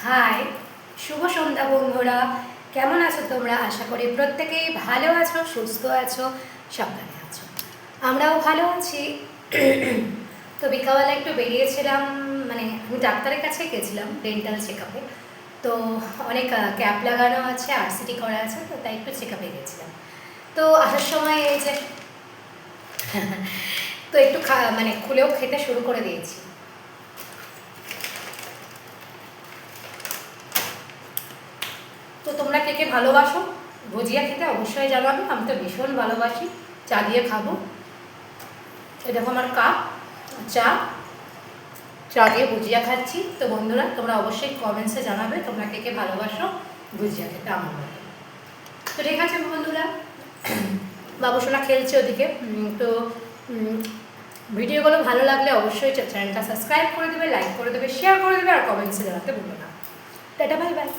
High, শুভ সন্ধ্যা বন্ধুরা। কেমন আছো তোমরা? আশা করি প্রত্যেকেই ভালো আছো, সুস্থ আছো, সাবধানে আছো। আমরাও ভালো আছি। তো বিকালবেলা একটু বেরিয়েছিলাম, মানে আমি ডাক্তারের কাছে গেছিলাম ডেন্টাল চেক আপে। তো অনেক ক্যাপ লাগানো আছে, আরসিটি করা আছে, তো তাই একটু চেক আপে গেছিলাম। তো আসার সময় এই যে তো একটু মানে খুলেও খেতে শুরু করে দিয়েছি। তো তোমরা কে কে ভালোবাসো ভুজিয়া খেতে অবশ্যই জানাবে। আমি তো ভীষণ ভালোবাসি, চা দিয়ে খাবো। এই দেখো আমার কাপ চা, চা দিয়ে ভুজিয়া খাচ্ছি। তো বন্ধুরা তোমরা অবশ্যই কমেন্টসে জানাবে তোমরা কে কে ভালোবাসো ভুজিয়া খেতে আমার মতো। তো ঠিক আছে বন্ধুরা, বাবুসোনা খেলছে ওদিকে। তো ভিডিওগুলো ভালো লাগলে অবশ্যই চ্যানেলটা সাবস্ক্রাইব করে দেবে, লাইক করে দেবে, শেয়ার করে দেবে, আর কমেন্টসে জানাতে ভুলো না। Tata, bye bye.